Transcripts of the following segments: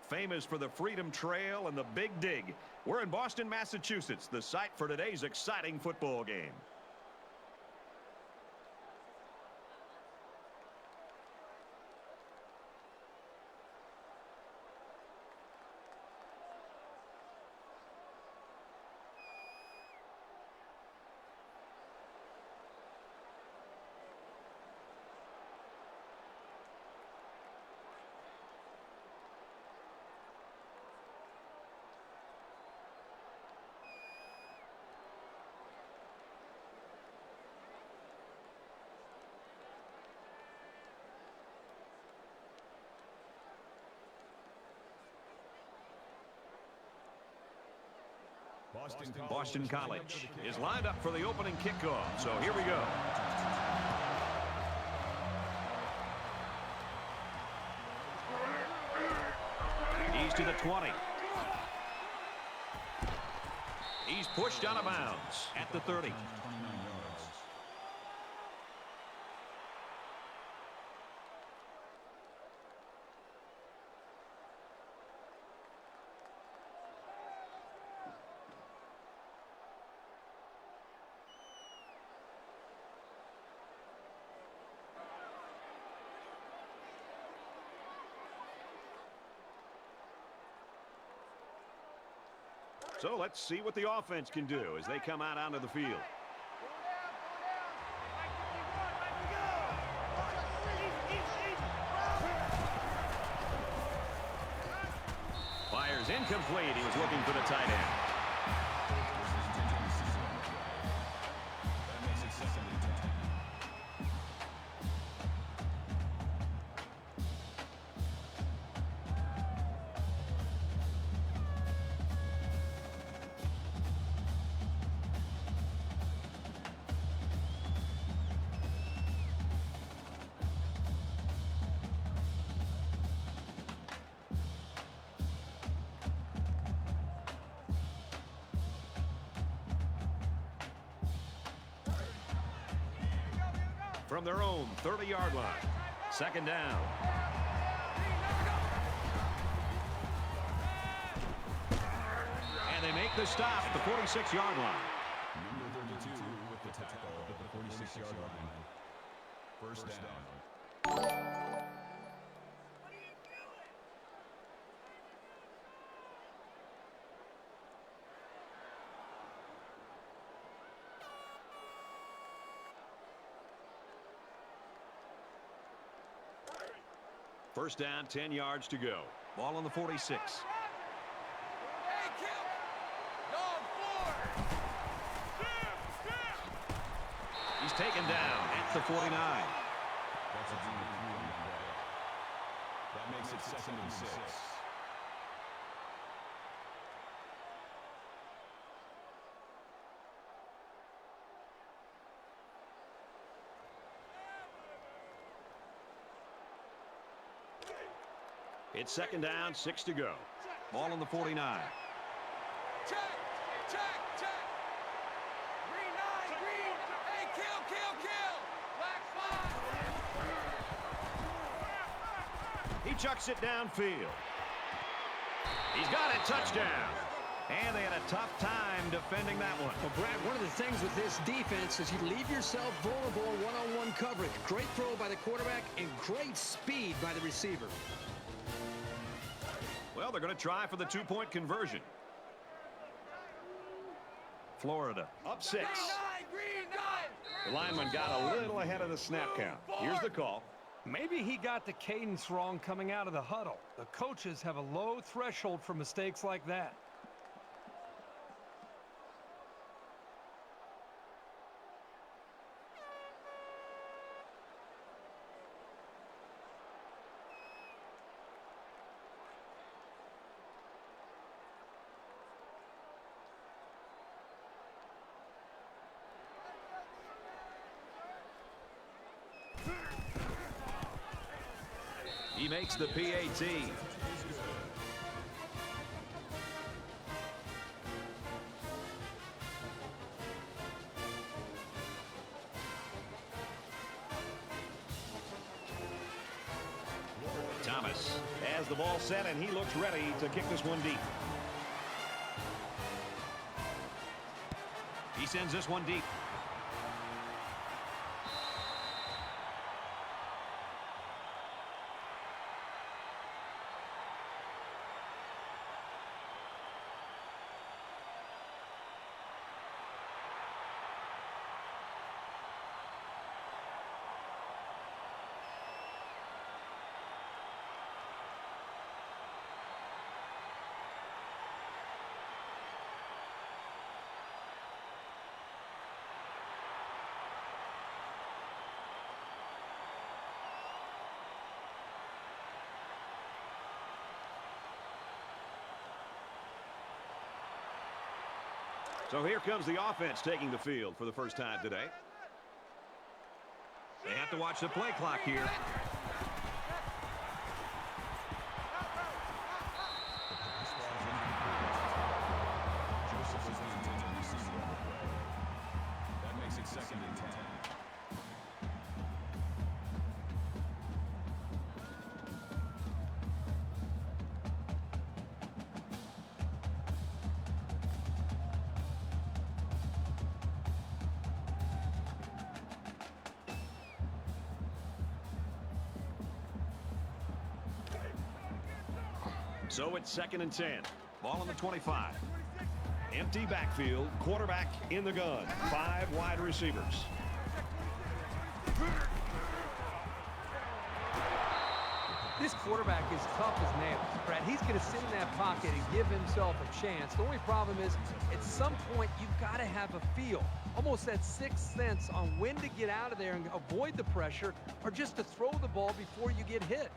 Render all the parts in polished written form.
famous for the Freedom Trail and the Big Dig. We're in Boston, Massachusetts, the site for today's exciting football game. Boston College is lined up for the opening kickoff. So here we go. He's to the 20. He's pushed out of bounds at the 30. So let's see what the offense can do as they come out onto the field. Fires incomplete. He was looking for the tight end. From their own 30-yard line. Second down. And they make the stop at the 46-yard line. Number 32 with the tackle at the 46-yard line. First down. First down, 10 yards to go. Ball on the 46. He's taken down at the 49. That's a junior on that play. That makes it 2nd and 6. It's second down, 6 to go. Ball on the 49. Check, check, check. Green 9, green. Hey, kill. Black 5. He chucks it downfield. He's got it, touchdown. And they had a tough time defending that one. Well, Brad, one of the things with this defense is you leave yourself vulnerable in one-on-one coverage. Great throw by the quarterback and great speed by the receiver. Well, they're going to try for the two-point conversion. Florida up 6. Green 9. The lineman got a little ahead of the snap count. Here's the call. Maybe he got the cadence wrong coming out of the huddle. The coaches have a low threshold for mistakes like that. He makes the PAT. Thomas has the ball set, and he looks ready to kick this one deep. He sends this one deep. So here comes the offense taking the field for the first time today. They have to watch the play clock here. Joseph is the intended receiver on the play. That makes it 2nd and 10. So it's 2nd and 10. Ball on the 25. Empty backfield. Quarterback in the gun. 5 wide receivers. This quarterback is tough as nails, Brad. He's going to sit in that pocket and give himself a chance. The only problem is, at some point, you've got to have a feel, almost that sixth sense on when to get out of there and avoid the pressure, or just to throw the ball before you get hit.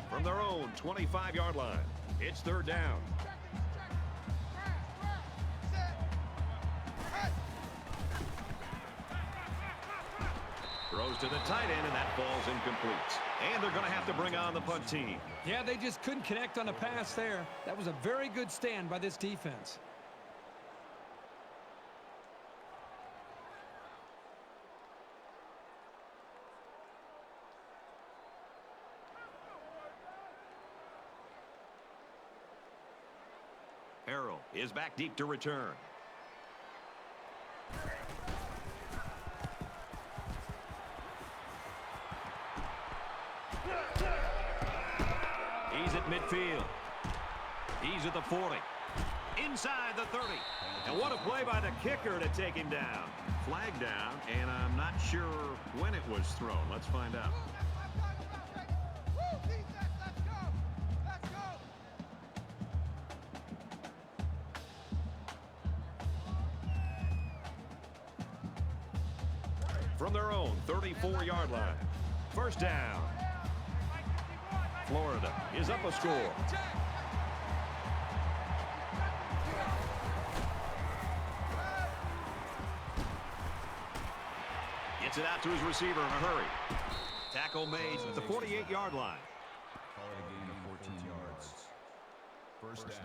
From their own 25-yard line. It's 3rd down. Throws to the tight end, and that falls incomplete. And they're going to have to bring on the punt team. Yeah, they just couldn't connect on a pass there. That was a very good stand by this defense. Harrell is back deep to return. He's at midfield. He's at the 40. Inside the 30. And what a play by the kicker to take him down. Flag down, and I'm not sure when it was thrown. Let's find out. From their own 34-yard line. 1st down. Florida is up a score. Gets it out to his receiver in a hurry. Tackle made at the 48-yard line. Call it a gain of 14 yards. First down.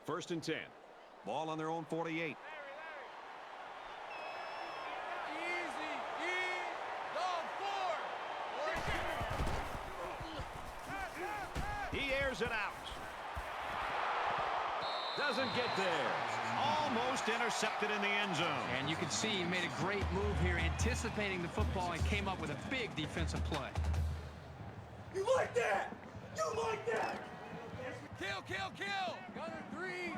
First and 10. Ball on their own 48. He airs it out. Doesn't get there. Almost intercepted in the end zone. And you can see he made a great move here, anticipating the football, and came up with a big defensive play. You like that? You like that? Kill, kill, kill! Gunner 3.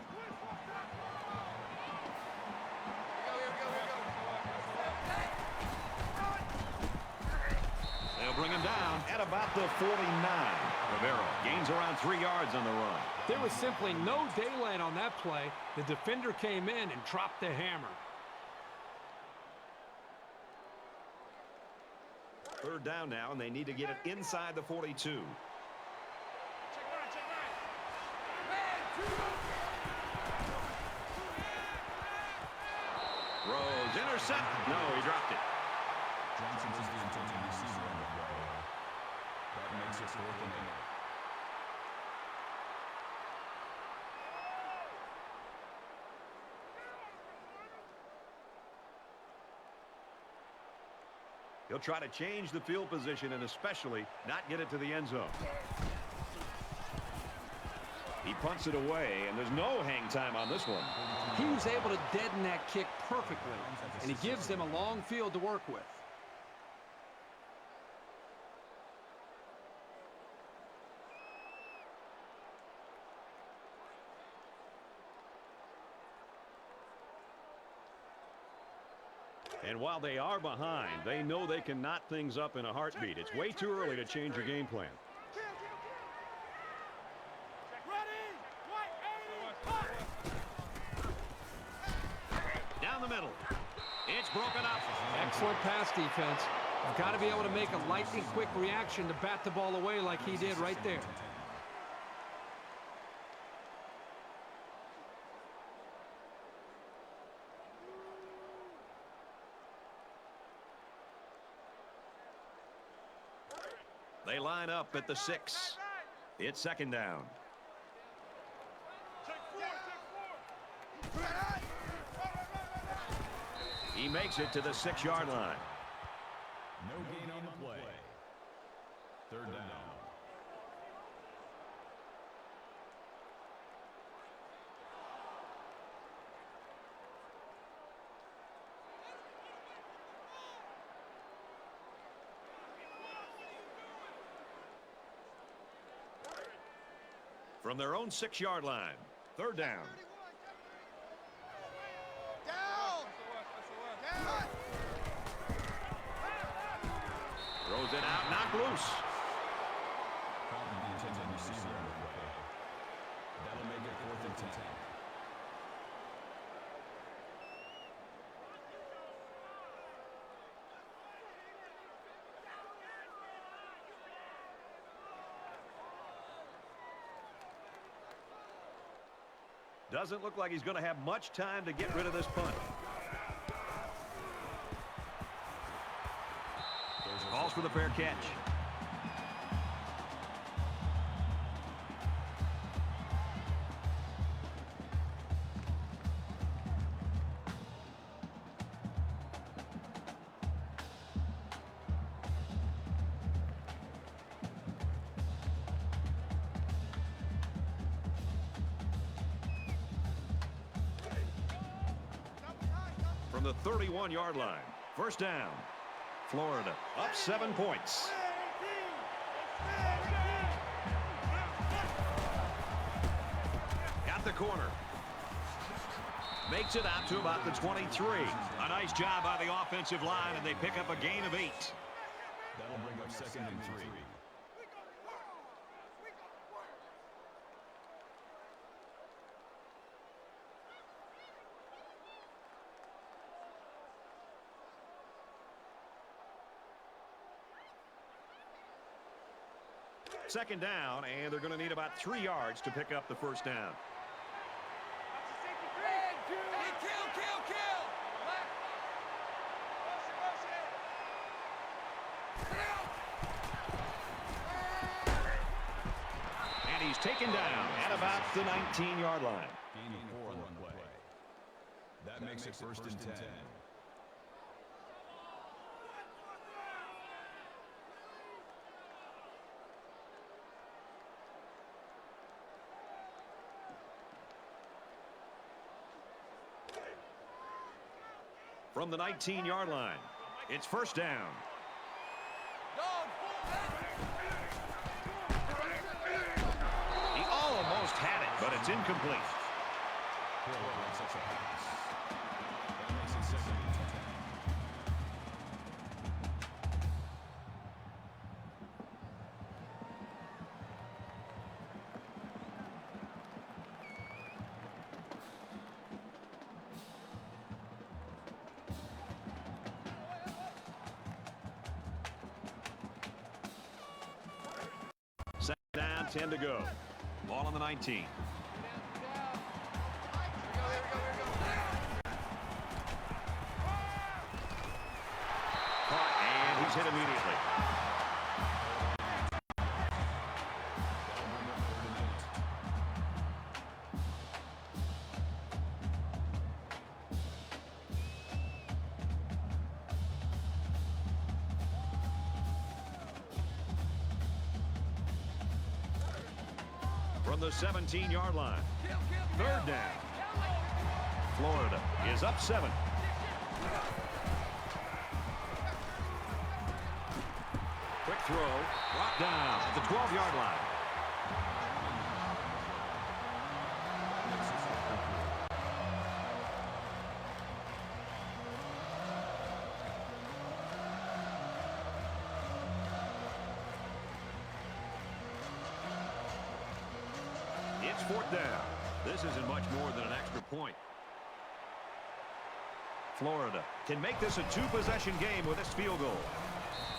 They'll bring him down at about the 49. Rivera gains around 3 yards on the run. There was simply no daylight on that play. The defender came in and dropped the hammer. 3rd down now, and they need to get it inside the 42. Rhodes intercept. No, he dropped it. Johnson is the intended receiver on the play. That makes it 4th and 8. He'll try to change the field position and especially not get it to the end zone. He punts it away, and there's no hang time on this one. He was able to deaden that kick perfectly, and he gives them a long field to work with. And while they are behind, they know they can knot things up in a heartbeat. It's way too early to change your game plan. Down the middle. It's broken up. Excellent pass defense. You've got to be able to make a lightning-quick reaction to bat the ball away like he did right there. They line up at the 6. It's second down. He makes it to the 6-yard line. No gain on the play. Third down. From their own 6-yard line. Third down. Throws it out, knocked loose. The intended receiver on the play. That'll make it 4th and 10. Doesn't look like he's going to have much time to get rid of this punt. Calls for the fair catch. From the 31-yard line. First down. Florida up 7 points. Got the corner. Makes it out to about the 23. A nice job by the offensive line, and they pick up a gain of 8. That'll bring up 2nd and 3. Second down, and they're going to need about 3 yards to pick up the first down. And he's taken down at about the 19-yard line. Gain of 4 on the play. That makes it 1st and 10. From the 19-yard line, it's first down. He almost had it, but it's incomplete. That makes it 2nd and 10. Second down, 10 to go. Ball on the 19. Caught, and he's hit immediately. from the 17-yard line. Third down. Florida is up 7. Quick throw, brought down at the 12-yard line. It's fourth down. This isn't much more than an extra point. Florida can make this a 2-possession game with this field goal.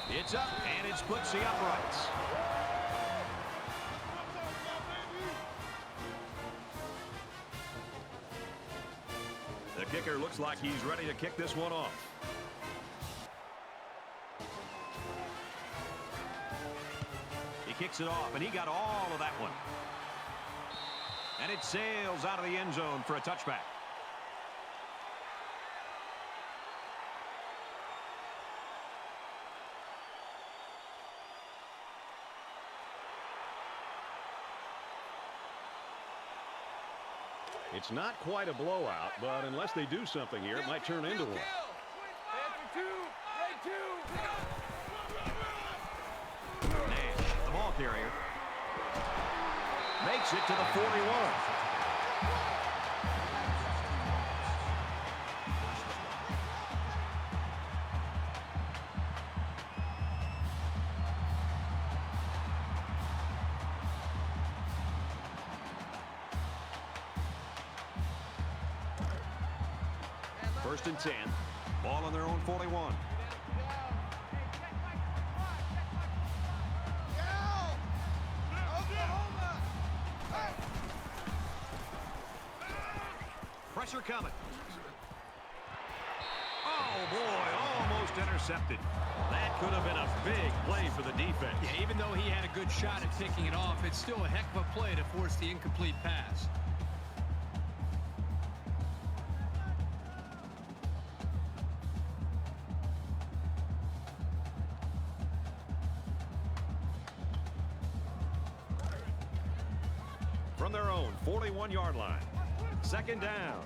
It's up, and it splits the uprights. The kicker looks like he's ready to kick this one off. He kicks it off, and he got all of that one. And it sails out of the end zone for a touchback. It's not quite a blowout, but unless they do something here, it might turn into one. Nash, the ball carrier, makes it to the 41. First and 10. Ball on their own 41. Pressure coming. Oh, boy, almost intercepted. That could have been a big play for the defense. Yeah, even though he had a good shot at picking it off, it's still a heck of a play to force the incomplete pass. From their own 41-yard line. Second down.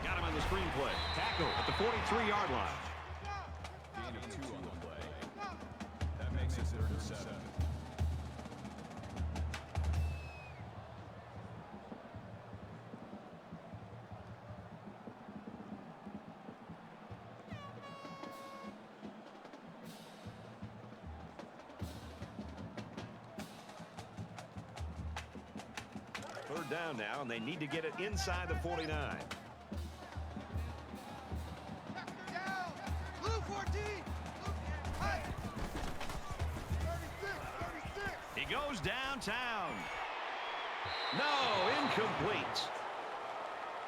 Got him on the screenplay. Tackle at the 43-yard line. Gain of 2 on the play. That makes it 3rd and 7. Third down now, and they need to get it inside the 49. He goes downtown. No, incomplete.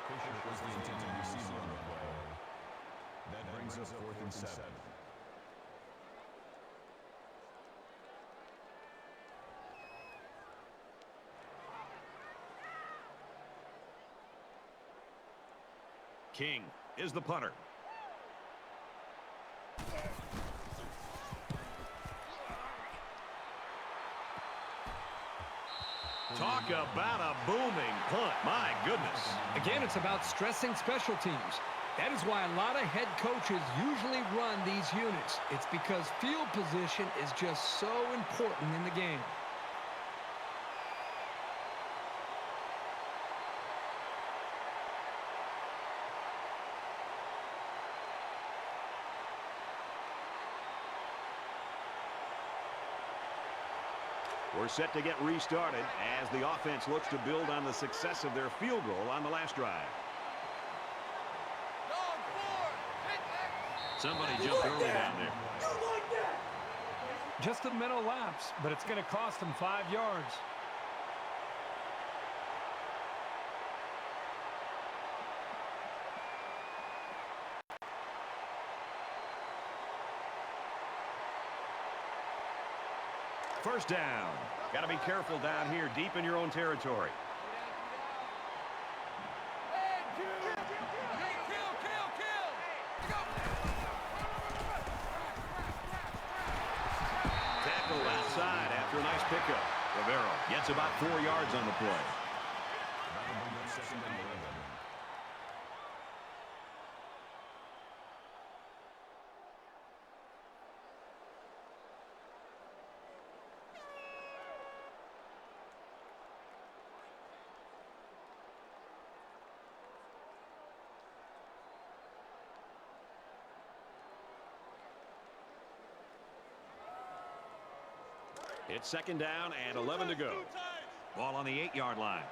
Fisher was the intended receiver on the play. That brings us 4th and 7. King is the punter. Talk about a booming punt. My goodness. Again, it's about stressing special teams. That is why a lot of head coaches usually run these units. It's because field position is just so important in the game. We're set to get restarted as the offense looks to build on the success of their field goal on the last drive. Somebody jumped early down there. Just a mental lapse, but it's going to cost them 5 yards. First down. Got to be careful down here, deep in your own territory. Rivero gets about 4 yards on the play. That'll bring up second and 11. It's second down and 11 to go. Ball on the 8-yard line.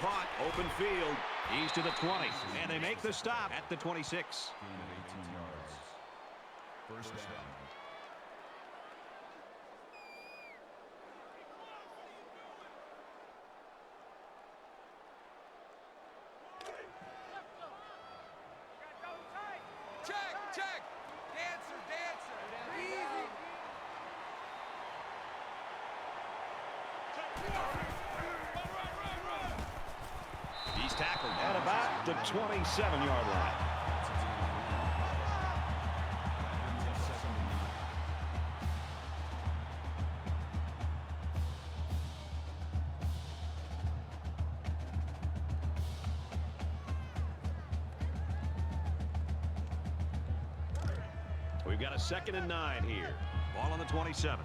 Caught, open field. He's to the 20, and they make the stop at the 26. Gain of 18 yards. First down. Check. Dancer. Easy. He's tackled at about the 27-yard line. We've got a 2nd and 9 here. Ball on the 27.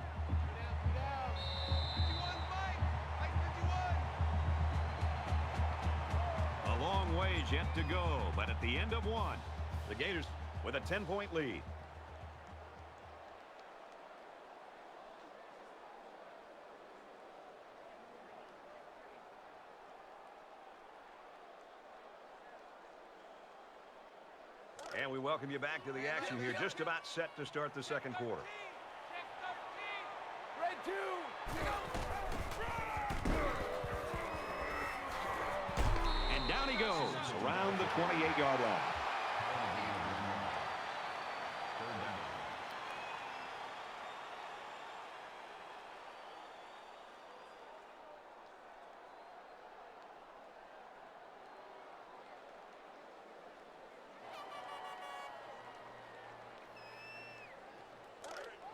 A long ways yet to go, but at the end of one, the Gators with a 10-point lead. And we welcome you back to the action here, just about set to start the second quarter. Red 2. And down he goes around the 28-yard line.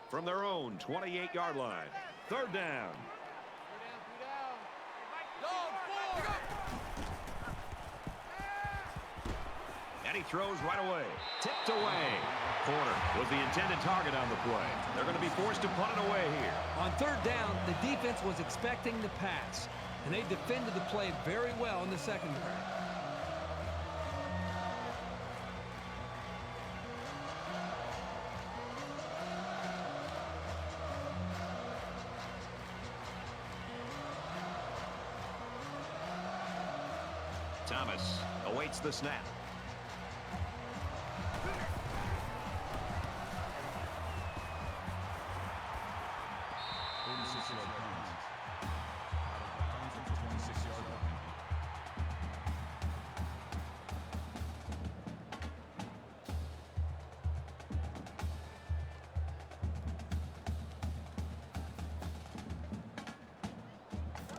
From their own 28-yard line. 3rd down. And he throws right away. Tipped away. Corner was the intended target on the play. They're going to be forced to punt it away here. On 3rd down, the defense was expecting the pass, and they defended the play very well in the secondary. Thomas awaits the snap.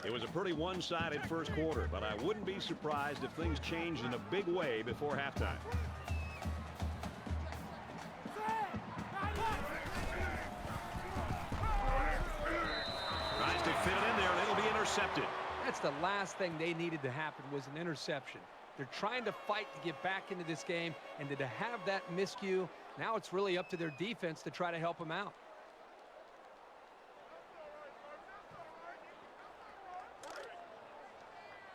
It was a pretty one-sided first quarter, but I wouldn't be surprised if things changed in a big way before halftime. Tries to fit it in there, and it'll be intercepted. That's the last thing they needed to happen was an interception. They're trying to fight to get back into this game, and to have that miscue, now it's really up to their defense to try to help them out.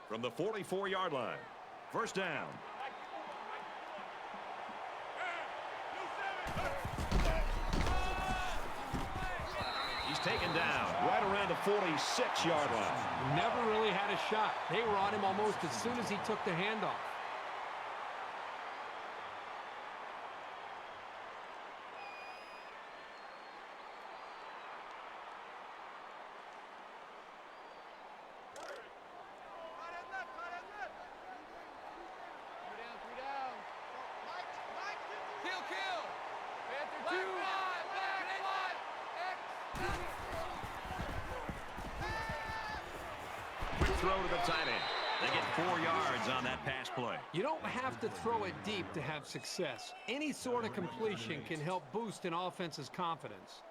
From the 44-yard line. 1st down. He's taken down right around the 46-yard line. Never really had a shot. They were on him almost as soon as he took the handoff. Quick throw to the tight end. They get 4 yards on that pass play. You don't have to throw it deep to have success. Any sort of completion can help boost an offense's confidence.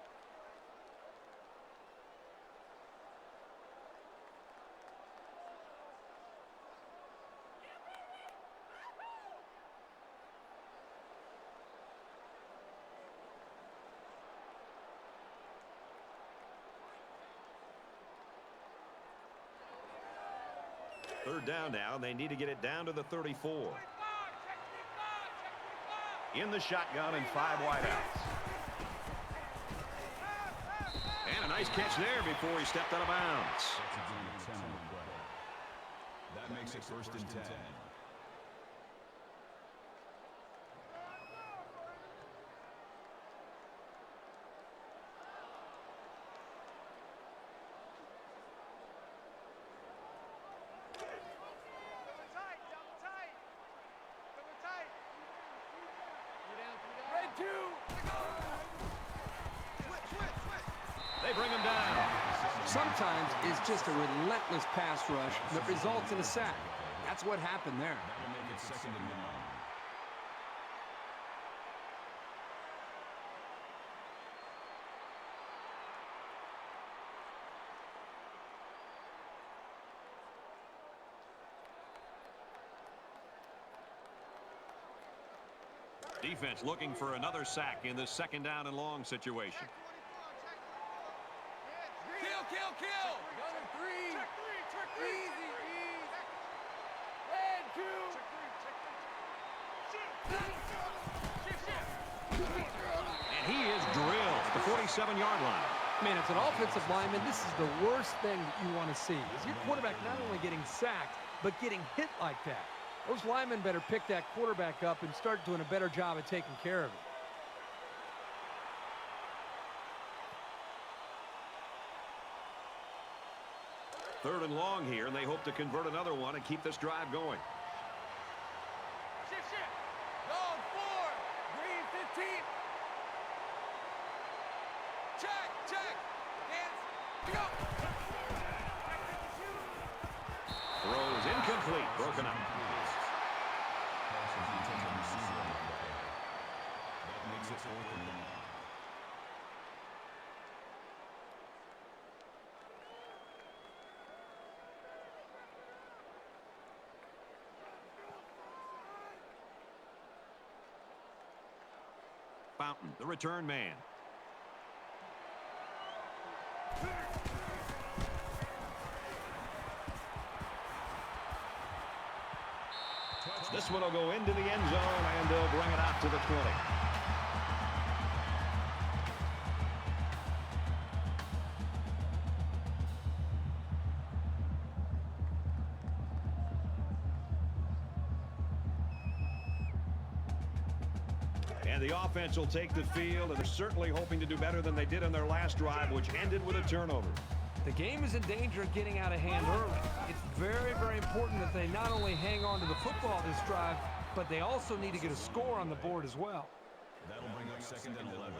Third down now, and they need to get it down to the 34. In the shotgun and 5 wideouts. And a nice catch there before he stepped out of bounds. That makes it first and 10. They bring him down. Sometimes it's just a relentless pass rush that results in a sack. That's what happened there. That will make it second and 9. Defense looking for another sack in this second down and long situation. Kill! Gunner 3. Easy. And 2. And he is drilled at the 47-yard line. Man, as an offensive lineman, this is the worst thing that you want to see. Is your quarterback not only getting sacked, but getting hit like that. Those linemen better pick that quarterback up and start doing a better job of taking care of him. Third and long here, and they hope to convert another one and keep this drive going. Dog 4. Green 15. Check. Hands. Go. Throws incomplete, broken up. That makes it 4th and 1. Fountain, the return man. This one will go into the end zone, and they'll bring it out to the 20. And the offense will take the field, and they're certainly hoping to do better than they did on their last drive, which ended with a turnover. The game is in danger of getting out of hand early. It's very, very important that they not only hang on to the football this drive, but they also need to get a score on the board as well. That'll bring up second and 11.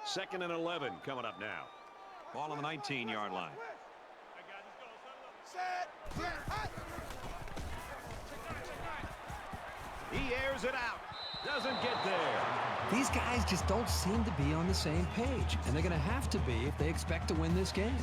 Second and 11 coming up now. Ball on the 19-yard line. He airs it out. Doesn't get there. These guys just don't seem to be on the same page, and they're going to have to be if they expect to win this game.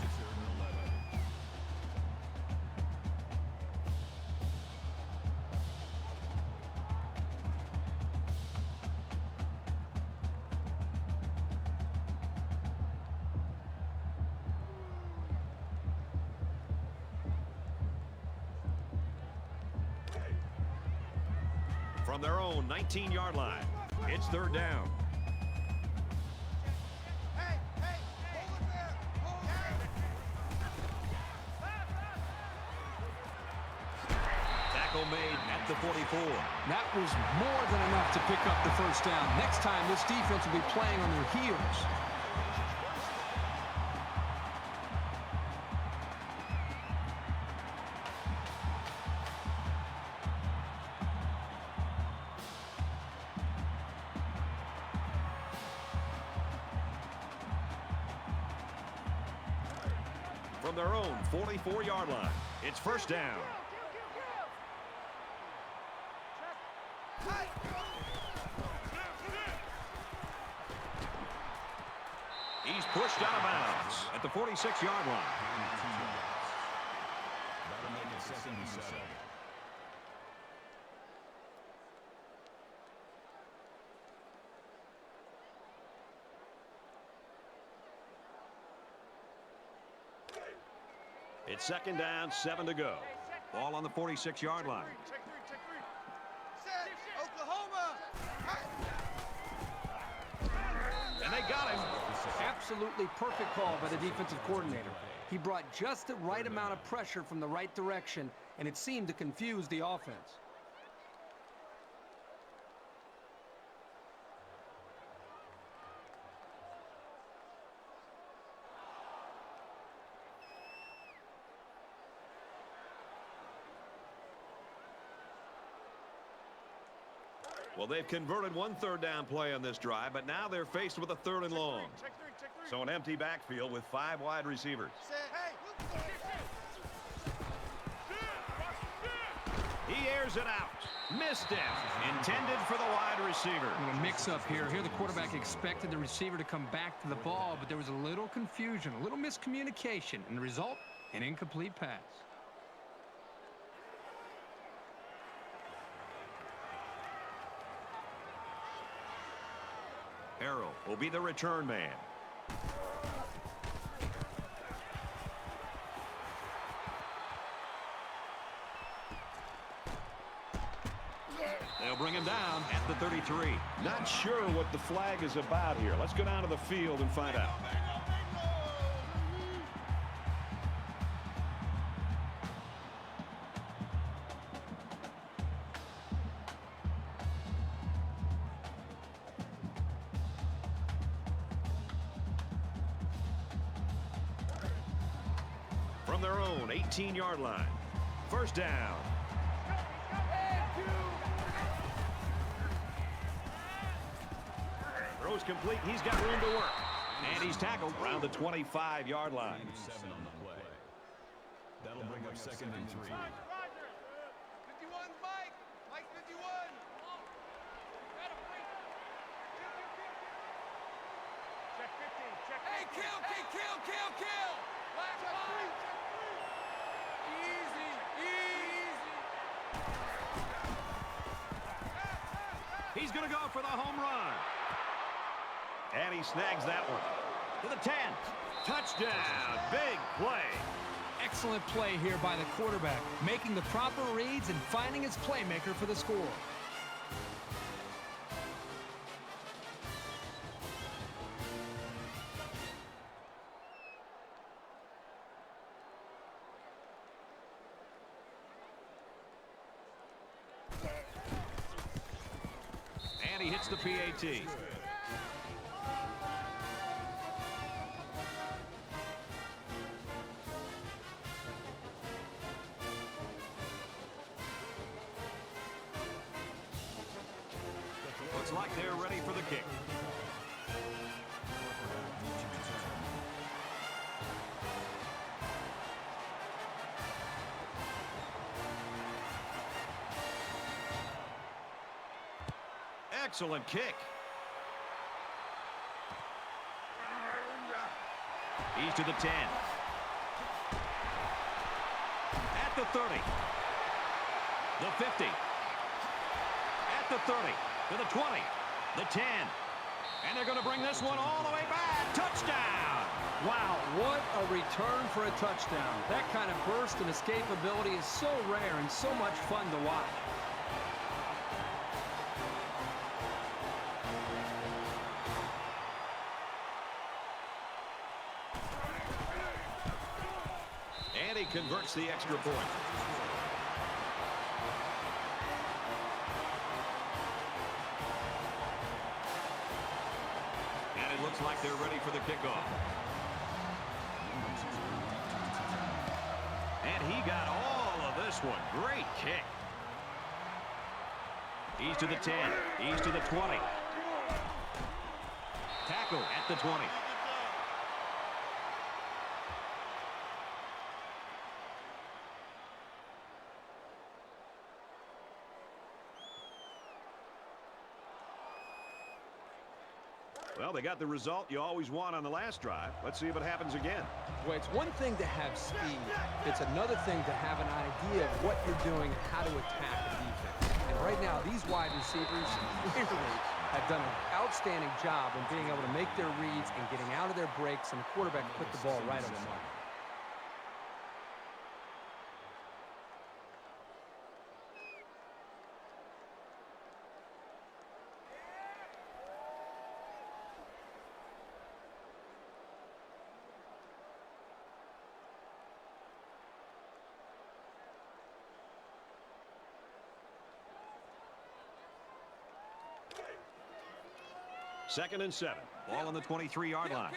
From their own 19-yard line, it's third down. Tackle made at the 44. That was more than enough to pick up the first down. Next time, this defense will be playing on their heels. From their own 44-yard line, it's first down. He's pushed out of bounds at the 46-yard line. That'll make it 2nd and 7. It's 2nd down, 7 to go. Ball on the 46-yard line. Check three. Set. Oklahoma. And they got him. Absolutely perfect call by the defensive coordinator. He brought just the right amount of pressure from the right direction, and it seemed to confuse the offense. Well, they've converted one 3rd down play on this drive, but now they're faced with a 3rd and long. Check three. So an empty backfield with 5 wide receivers. He airs it out. Missed it. Intended for the wide receiver. A little mix-up here. Here the quarterback expected the receiver to come back to the ball, but there was a little confusion, a little miscommunication, and the result, an incomplete pass. Harrell will be the return man. They'll bring him down at the 33. Not sure what the flag is about here. Let's go down to the field and find out. From their own 18-yard line. First down. Throws complete. He's got room to work. And he's tackled around the 25-yard line. 7 on the play. That'll bring up 2nd and 3. 51, Mike. Mike 51. Check 15. Check 15. Hey, kill. Last check 3. Easy. He's going to go for the home run. And he snags that one. To the 10. Touchdown. Big play. Excellent play here by the quarterback, making the proper reads and finding his playmaker for the score. And he hits the PAT. Looks like they're ready for the kick. Excellent kick. He's to the 10. At the 30. The 50. At the 30. To the 20. The 10. And they're going to bring this one all the way back. Touchdown! Wow, what a return for a touchdown. That kind of burst and escapability is so rare and so much fun to watch. And he converts the extra point. it looks like they're ready for the kickoff. And he got all of this one. Great kick. He's to the 10. He's to the 20. Tackle at the 20. Well, they got the result you always want on the last drive. Let's see if it happens again. Well, it's one thing to have speed. It's another thing to have an idea of what you're doing and how to attack a defense. And right now, these wide receivers clearly have done an outstanding job in being able to make their reads and getting out of their breaks, and the quarterback put the ball right on the mark. Second and 7. Ball on the 23-yard line.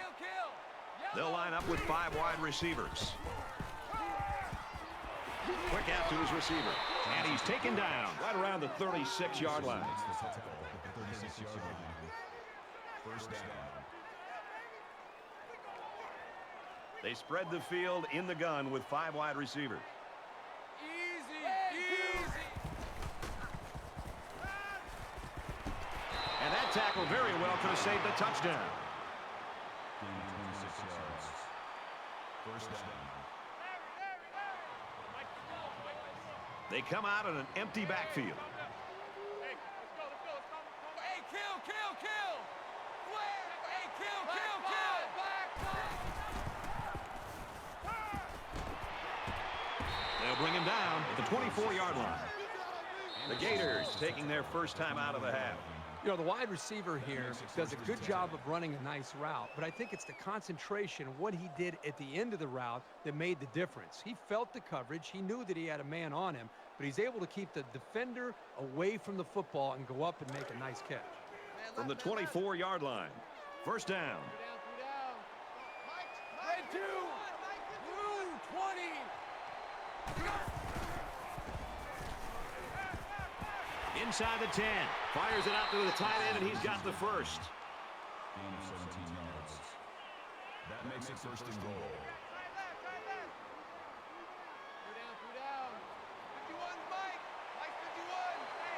They'll line up with 5 wide receivers. Quick out to his receiver. And he's taken down right around the 36-yard line. First down. They spread the field in the gun with 5 wide receivers. And that tackle very well could have saved a touchdown. Gain of 26 yards. First down. They come out in an empty backfield. Hey, kill! Hey, kill! They'll bring him down at the 24-yard line. The Gators taking their first time out of the half. You know, the wide receiver here does a good job of running a nice route, but I think it's the concentration, what he did at the end of the route that made the difference. He felt the coverage. He knew that he had a man on him, but he's able to keep the defender away from the football and go up and make a nice catch. From the 24-yard line. First down. Red 2! Blue 20! Inside the 10. Fires it out to the tight end, and he's got the first. Gain of 17 yards. That makes it first and goal.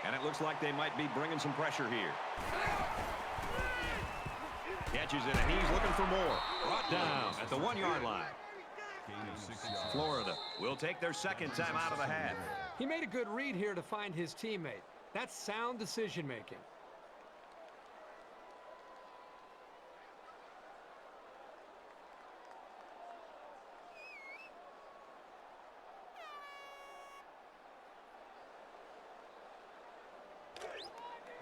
And it looks like they might be bringing some pressure here. Catches it, and he's looking for more. Brought down at the 1-yard line. Gain of 6 yards. Florida will take their second time out of the half. He made a good read here to find his teammate. That's sound decision-making.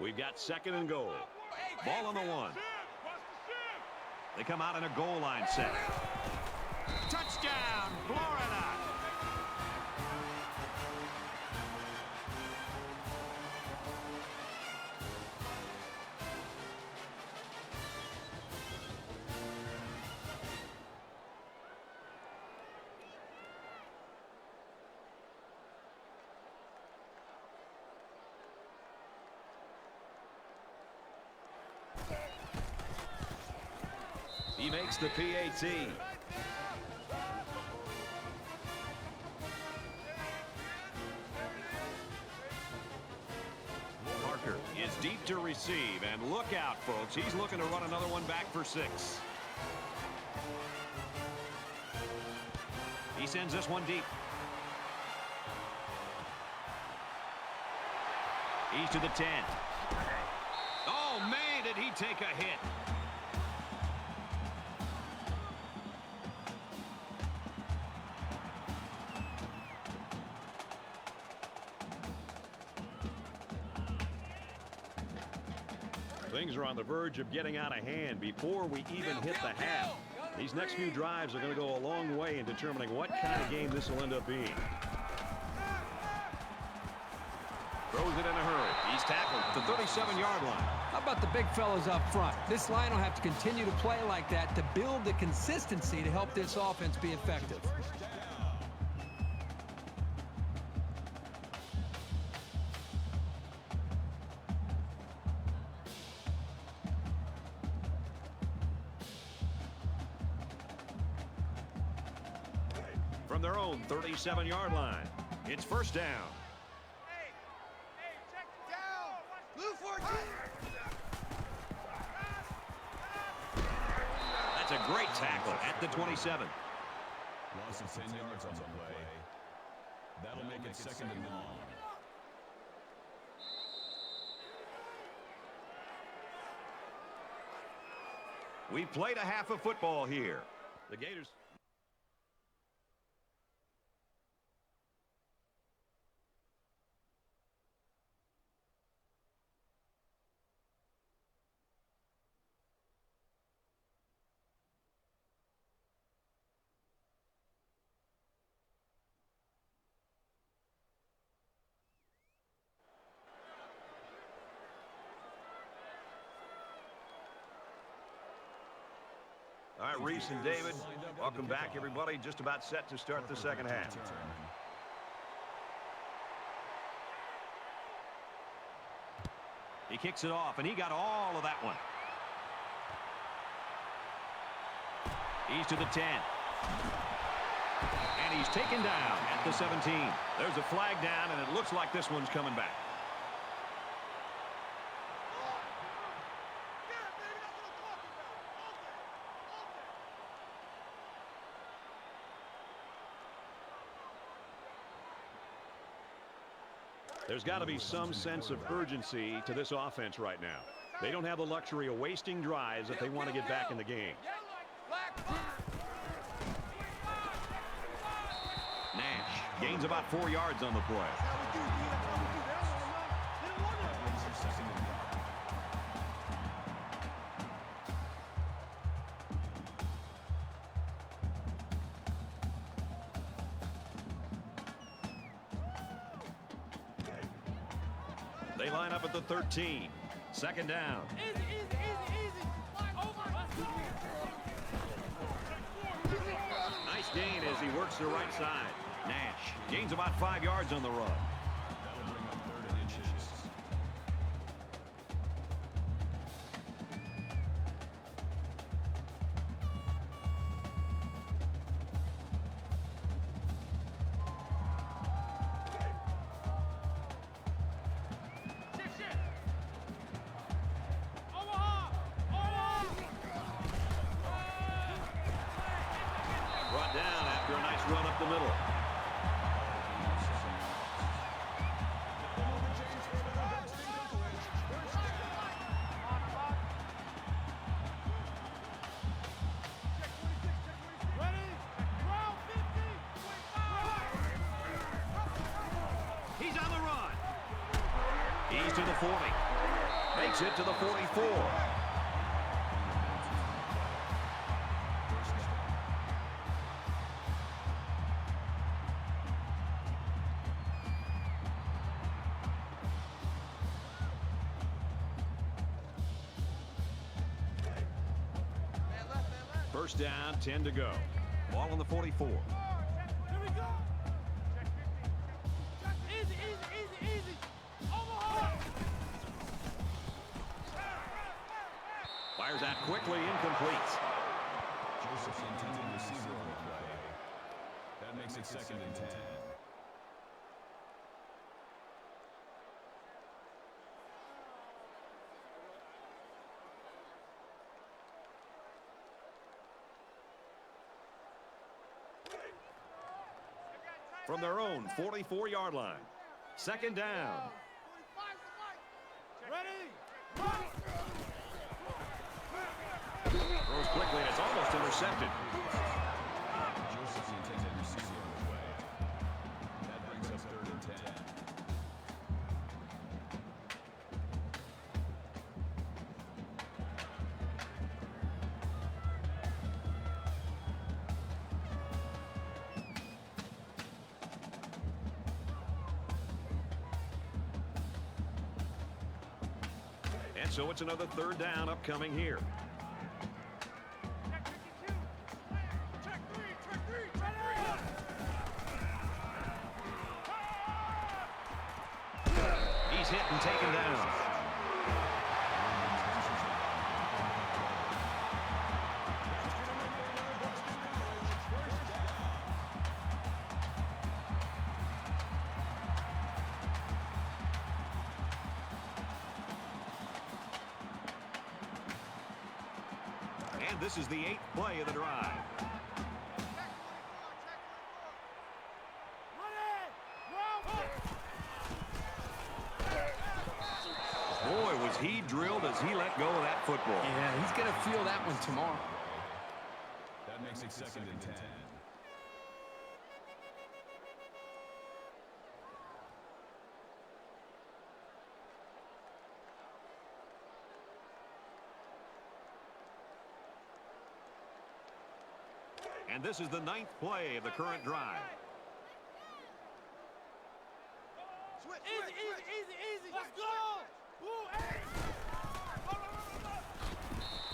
We've got second and goal. Ball on the 1. They come out in a goal line set. Touchdown, Florida! He makes the PAT. Parker is deep to receive, and look out, folks. He's looking to run another one back for 6. He sends this one deep. He's to the 10. Oh, man, did he take a hit. Things are on the verge of getting out of hand before we even hit the half. These next few drives are going to go a long way in determining what kind of game this will end up being. Throws it in a hurry. He's tackled at the 37-yard line. How about the big fellas up front? This line will have to continue to play like that to build the consistency to help this offense be effective. From their own 37-yard line, it's first down. Check it down. Blue 14. That's a great tackle at the 27. Loss of 10 yards on the play. That'll make it second and long. We played a half of football here. The Gators. All right, Reese and David, welcome back, everybody. Just about set to start the second half. He kicks it off, and he got all of that one. He's to the 10. And he's taken down at the 17. There's a flag down, and it looks like this one's coming back. There's got to be some sense of urgency to this offense right now. They don't have the luxury of wasting drives if they want to get back in the game. Nash gains about 4 yards on the play. They line up at the 13. Second down. Nice gain as he works the right side. Nash gains about 5 yards on the run. That'll bring up third and inches. Brought down after a nice run up the middle. He's on the run. He's to the 40. Makes it to the 44. First down, 10 to go. Ball on the 44. Here we go. Easy, easy, easy, easy. Omaha. Fires out quickly, incomplete. Joseph's intended receiver on the play. That makes it second and 10. From their own 44-yard line. Second down. Ready? Throws quickly, and it's almost intercepted. Joseph's intended receiver on the way. That brings us third and 10. So it's another third down upcoming here. He's hit and taken down. And this is the 8th play of the drive. Boy, was he drilled as he let go of that football. Yeah, he's going to feel that one tomorrow. That makes it 2nd and 10. And this is the 9th play of the current drive. Easy. Let's go.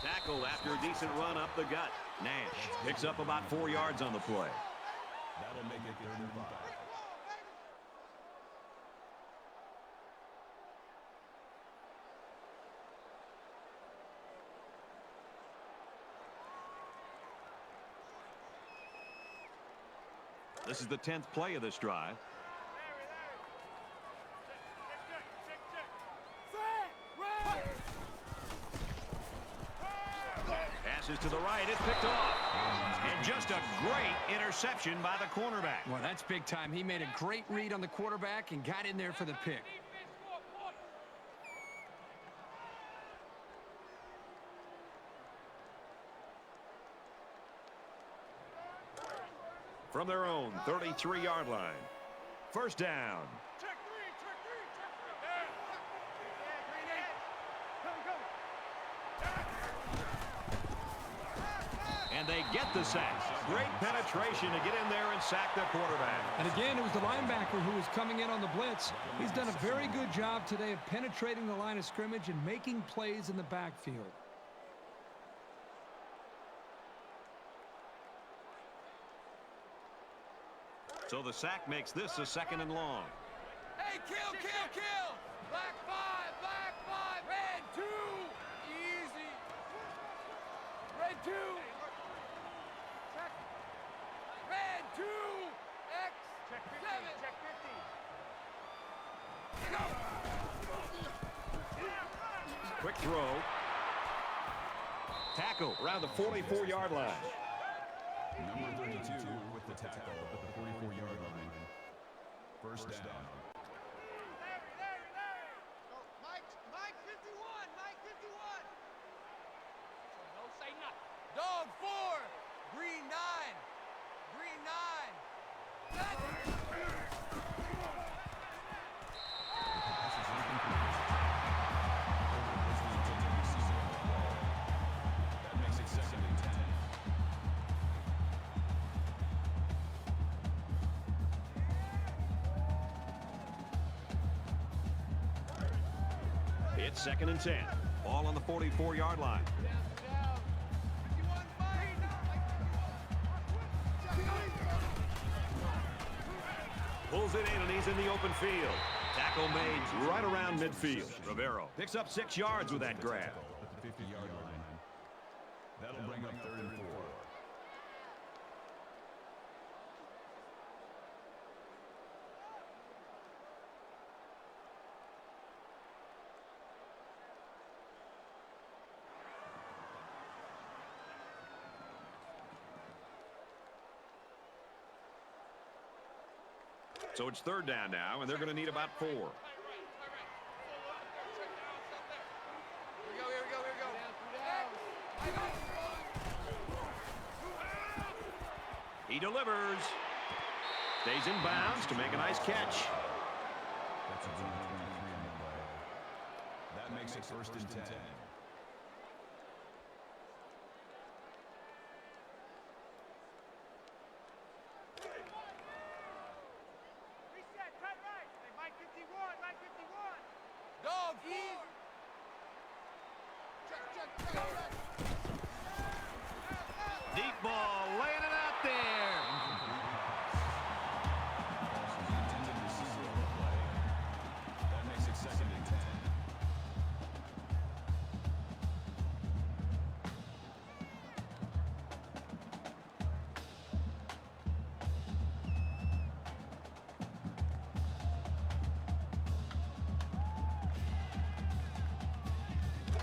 Tackled after a decent run up the gut. Nash picks up about 4 yards on the play. That'll make it 3rd and 5. This is the 10th play of this drive. Passes to the right. It's picked off. And just a great interception by the cornerback. Well, that's big time. He made a great read on the quarterback and got in there for the pick. From their own 33-yard line. First down. And they get the sack. Great penetration to get in there and sack the quarterback. And again, it was the linebacker who was coming in on the blitz. He's done a very good job today of penetrating the line of scrimmage and making plays in the backfield. So the sack makes this a 2nd and long. Hey, kill. Black 5. Red 2. Easy. Red 2. Red 2. X. Check 50. 7. Check 50. Go. Quick throw. Tackle around the 44-yard line. Number 32 with the tackle at the 44-yard line. First down. Mike 51. Mike 51. No say nothing. Dog 4. Green 9. Green 9. That makes it 2nd and 10. It's 2nd and 10. Ball on the 44-yard line. Pulls it in, and he's in the open field. Tackle made right around midfield. Rivero picks up 6 yards with that grab. At the 50-yard line. That'll bring up 3rd and 4. So it's 3rd down now, and they're going to need about 4. Here we go. He delivers. Stays in bounds to make a nice catch. That's a 23 on the play. That makes it 1st and 10. Dog 4. Deep ball, laying it out there. Intended receiver on the play. That makes it 2nd and 10.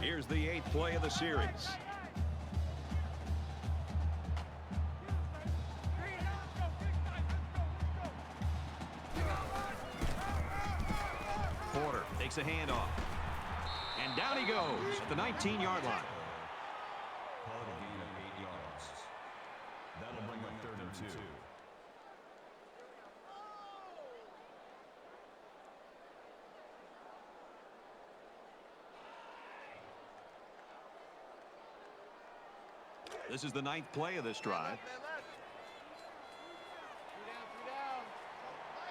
Here's the 8th play of the series. Porter takes a handoff. And down he goes at the 19-yard line. Call it a gain of 8 yards. That'll bring up 3rd and 2. This is the 9th play of this drive.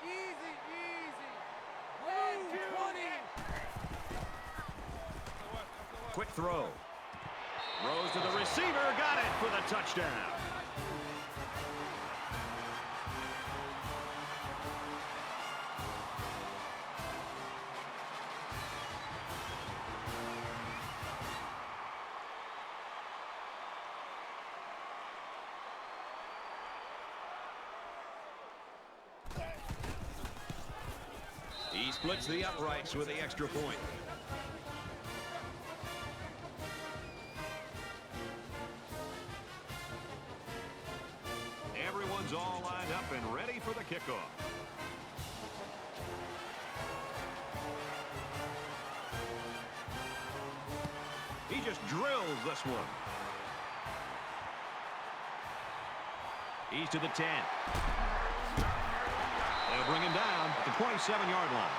Easy, easy. 120. Quick throw. Throws to the receiver. Got it for the touchdown. He splits the uprights with the extra point. Everyone's all lined up and ready for the kickoff. He just drills this one. He's to the 10. They'll bring him down at the 27-yard line.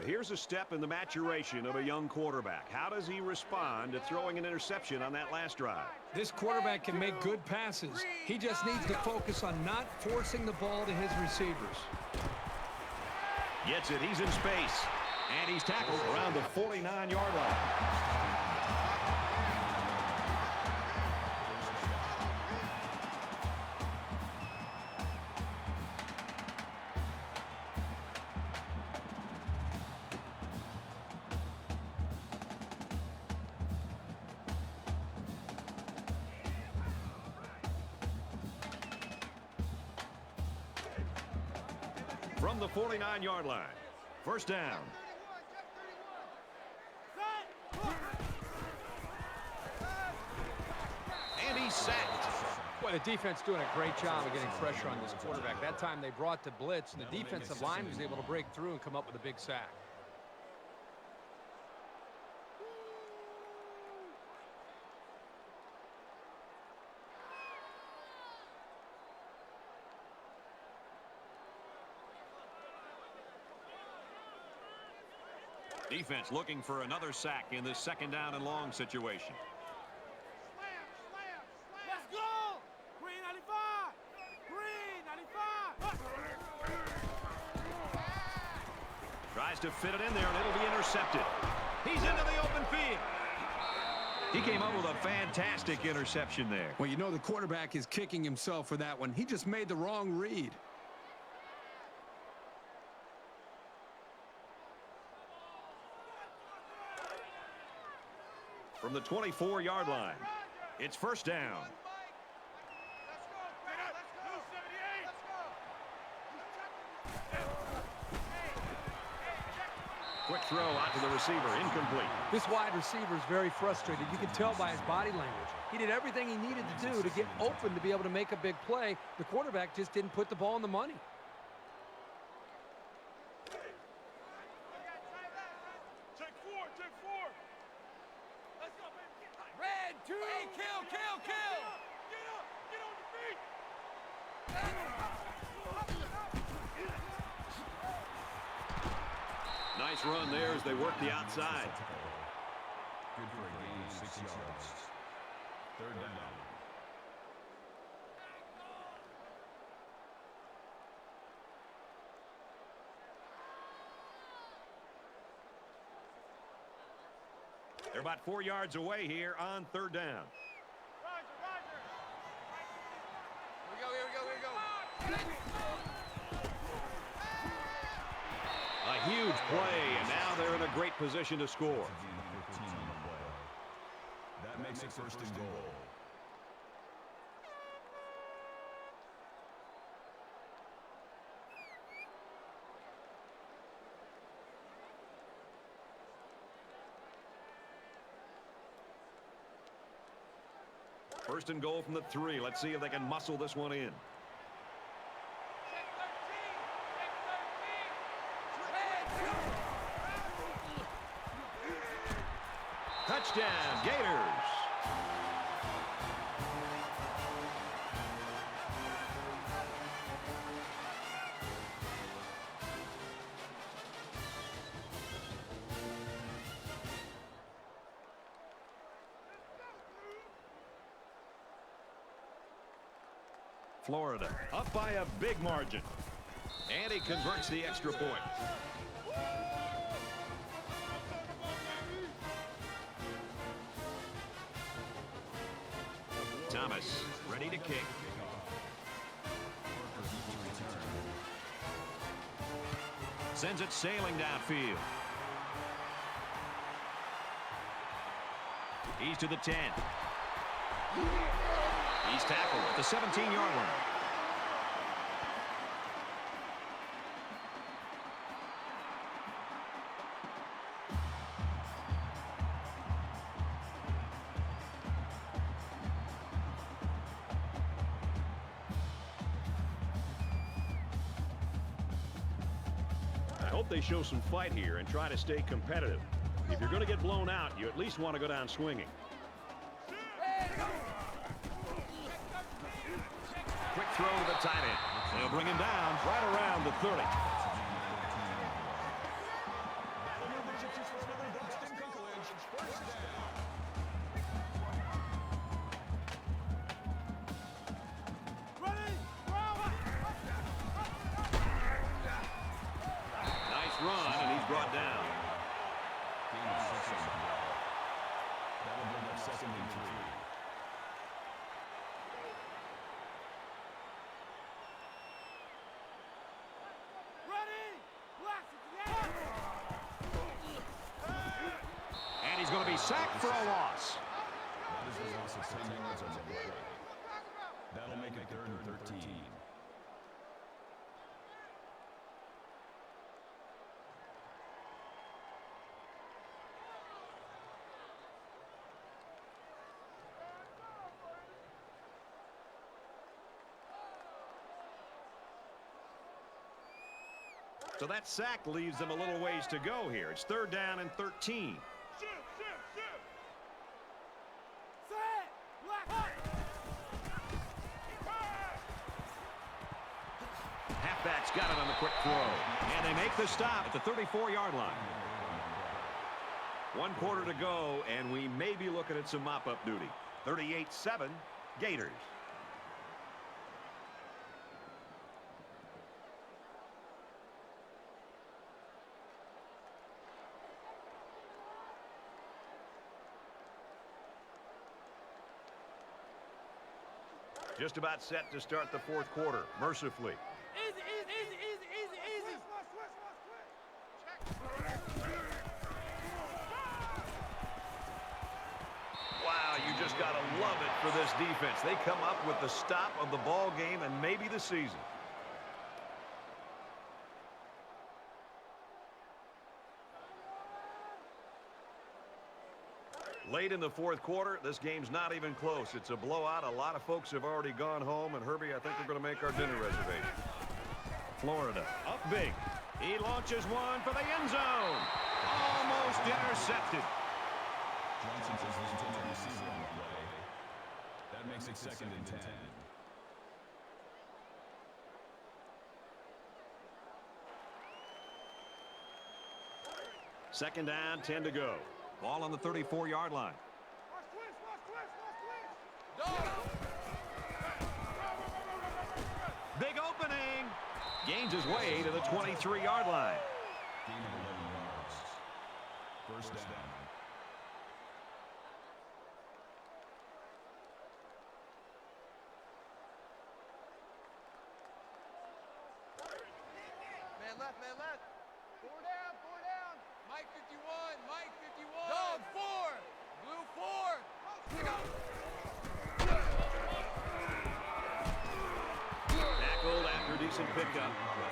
Here's a step in the maturation of a young quarterback. How does he respond to throwing an interception on that last drive? This quarterback can make good passes. He just needs to focus on not forcing the ball to his receivers. Gets it. He's in space. And he's tackled around the 49-yard line. From the 49-yard line. First down. And he's sacked. Boy, the defense doing a great job of getting pressure on this quarterback. That time they brought the blitz, and the defensive line was able to break through and come up with a big sack. Defense looking for another sack in this 2nd down and long situation. Let's go! Green 95! Green 95! Tries to fit it in there, and it'll be intercepted. He's into the open field. He came up with a fantastic interception there. Well, you know the quarterback is kicking himself for that one. He just made the wrong read. From the 24-yard line, it's first down. Quick throw out to the receiver, incomplete. This wide receiver is very frustrated. You can tell by his body language. He did everything he needed to do to get open to be able to make a big play. The quarterback just didn't put the ball in the money. Take four. Let's go, baby. Red 2. Hey, kill. Get up. Get on your feet. Nice run there as they work the outside. Good for a gain of 6 yards. Third down. They're about 4 yards away here on third down. Here we go. A huge play, and now they're in a great position to score. That makes it first and goal. First and goal from the 3. Let's see if they can muscle this one in. Touchdown, Gators. Florida up by a big margin. And he converts the extra point. Thomas ready to kick. Sends it sailing downfield. He's to the 10. He's tackled at the 17-yard line. I hope they show some fight here and try to stay competitive. If you're going to get blown out, you at least want to go down swinging. Quick throw to the tight end. They'll bring him down right around the 30. Nice run, and he's brought down. That'll bring up second and 3. And he's going to be sacked for a loss. That is a loss of 10 yards on the play. That'll make it third and 13. So that sack leaves them a little ways to go here. It's third down and 13. Halfback's got it on the quick throw. And they make the stop at the 34-yard line. 1 quarter to go, and we may be looking at some mop-up duty. 38-7, Gators. Just about set to start the 4th quarter, mercifully. Easy, easy, easy, easy, easy, easy. Wow, you just got to love it for this defense. They come up with the stop of the ball game and maybe the season. Late in the 4th quarter, this game's not even close. It's a blowout. A lot of folks have already gone home, and Herbie, I think we're going to make our dinner reservation. Florida up big. He launches one for the end zone. Almost intercepted. Johnson says he's intended to receive on the play. That makes it second and 10. Second down, 10 to go. Ball on the 34-yard line. Big opening. Gains his way to the 23-yard line. Gain of 11 yards. First down. Man left, man left. Four down, four down. Mike 51, Mike 51. Dog 4. Blue 4. Tackled after a decent pickup. Call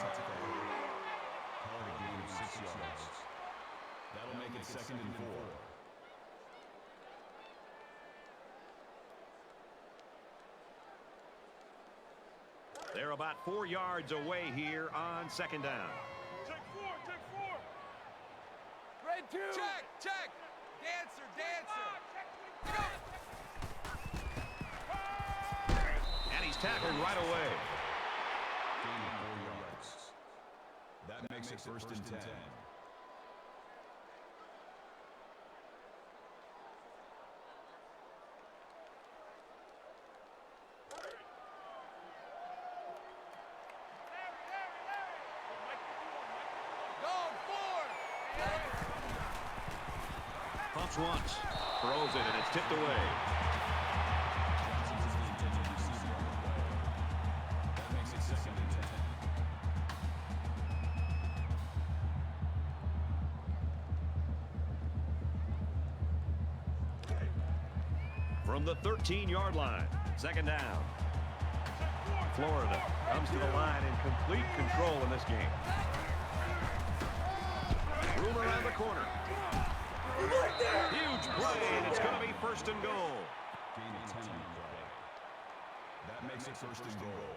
it a gain of 6 yards. That'll make it second and 4. They're about 4 yards away here on second down. Check 4, check 4. Red 2. Check, check. Dancer, dancer. And he's tackled right away. Gain of 4 yards. That makes it first and 10. Dog 4. Pumps once. Throws it, and it's tipped away. Johnson's the intended receiver on the play. That makes it second and 10. From the 13-yard line. Second down. Florida comes to the line in complete control in this game. Room around the corner. Huge play, and it's going to be first and goal. Gain of 10 on the play. That makes it first and goal.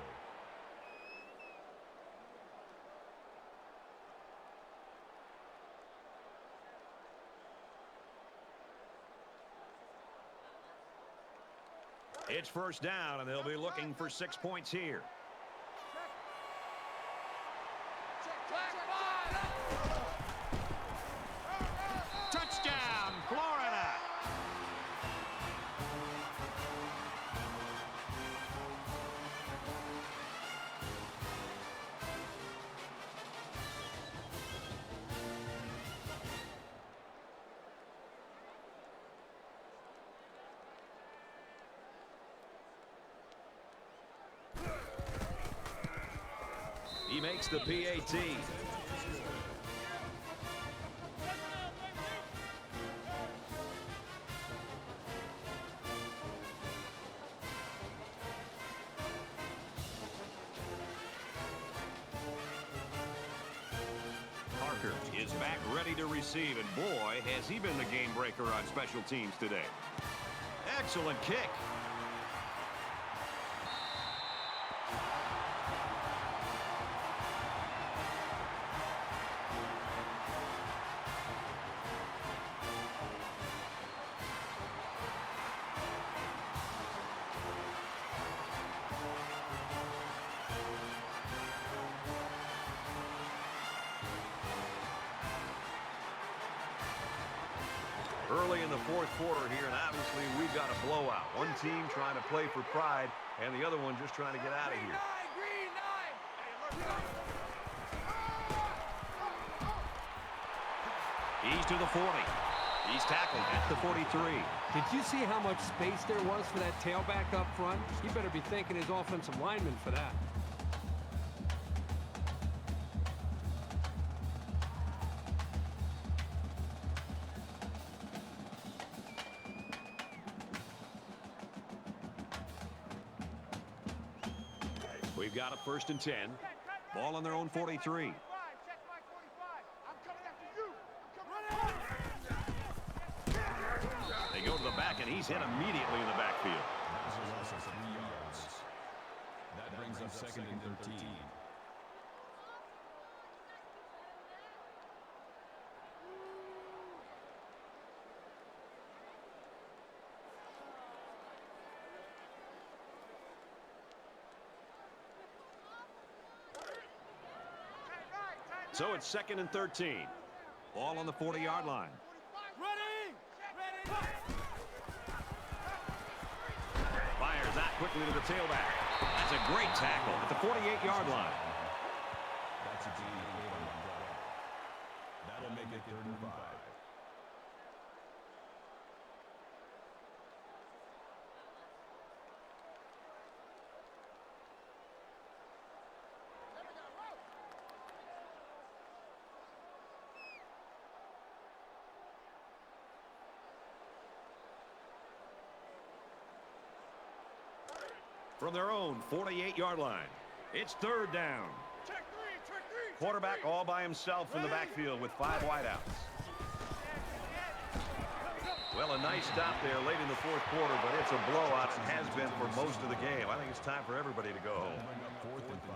It's first down, and they'll be looking for 6 points here. Touchdown, Florida! He makes the PAT. Parker is back ready to receive, and boy, has he been the game breaker on special teams today. Excellent kick. Early in the fourth quarter here, and obviously we've got a blowout. One team trying to play for pride, and the other one just trying to get out of here. Green 9. He's to the 40. He's tackled at the 43. Did you see how much space there was for that tailback up front? He better be thanking his offensive lineman for that. We've got a first and 10. Ball on their own 43. Check my 45. I'm coming after you. I'm coming. They go to the back, and he's hit immediately in the backfield. That was a loss of 3 yards. That brings up second and 13. So it's second and 13. Ball on the 40-yard line. Ready! Fires out quickly to the tailback. That's a great tackle at the 48-yard line. That's a gain of 8 on the play. That'll make it 3rd and 5. From their own 48-yard line, it's 3rd down. Check three! Quarterback all by himself in the backfield with 5 wideouts. Well, a nice stop there late in the 4th quarter, but it's a blowout and has been for most of the game. I think it's time for everybody to go home. Bring up 4th and 5.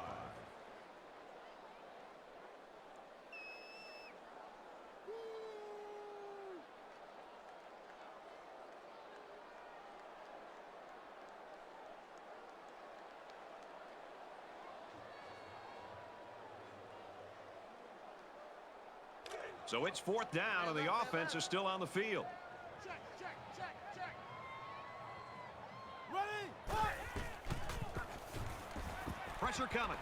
So it's 4th down, and the offense is still on the field. Check! Ready! Pressure coming.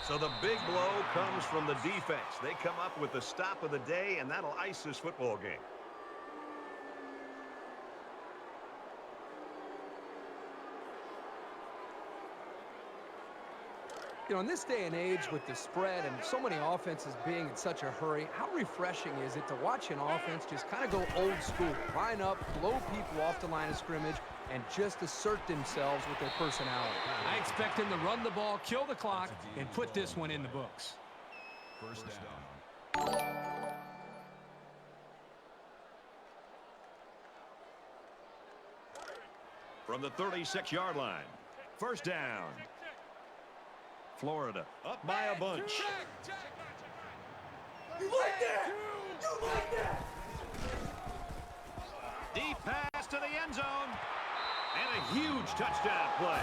So the big blow comes from the defense. They come up with the stop of the day, and that'll ice this football game. You know, in this day and age with the spread and so many offenses being in such a hurry, how refreshing is it to watch an offense just kind of go old school, line up, blow people off the line of scrimmage, and just assert themselves with their personality? I expect him to run the ball, kill the clock, and put this one in the books. 1st down. From the 36-yard line, 1st down. Florida up by a bunch. You like that? You like that? Deep pass to the end zone. And a huge touchdown play.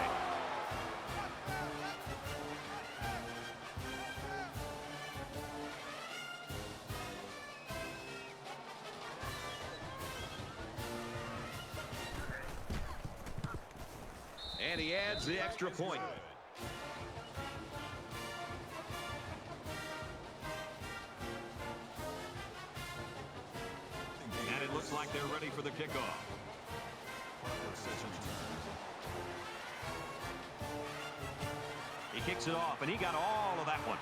And he adds the extra point. And it looks like they're ready for the kickoff. He kicks it off, and he got all of that one.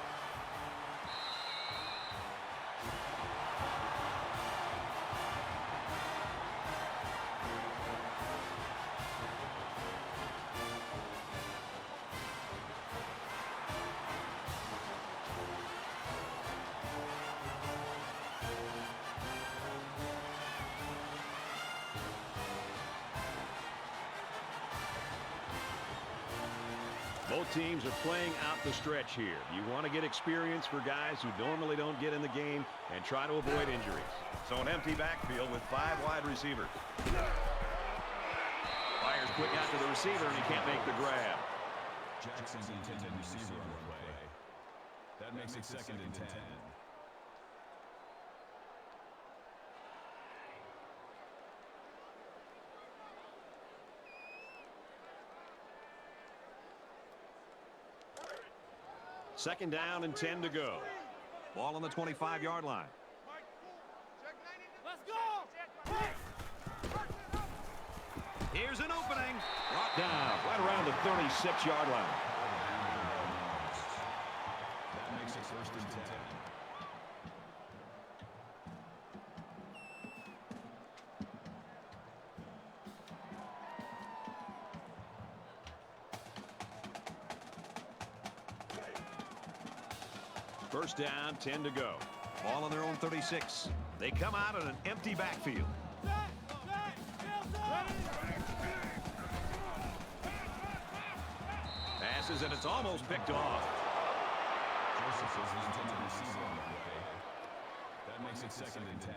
Both teams are playing out the stretch here. You want to get experience for guys who normally don't get in the game and try to avoid injuries. So an empty backfield with 5 wide receivers. Fires quick out to the receiver, and he can't make the grab. Jackson's intended receiver on the play. That makes it 2nd and 10. Second down and 10 to go. Ball on the 25-yard line. Let's go! Here's an opening. Brought down right around the 36-yard line. That makes it 1st and 10. First down, 10 to go. Ball on their own 36. They come out in an empty backfield. Passes, and it's almost picked off. Joseph is the intended receiver on the play. That makes it 2nd and 10.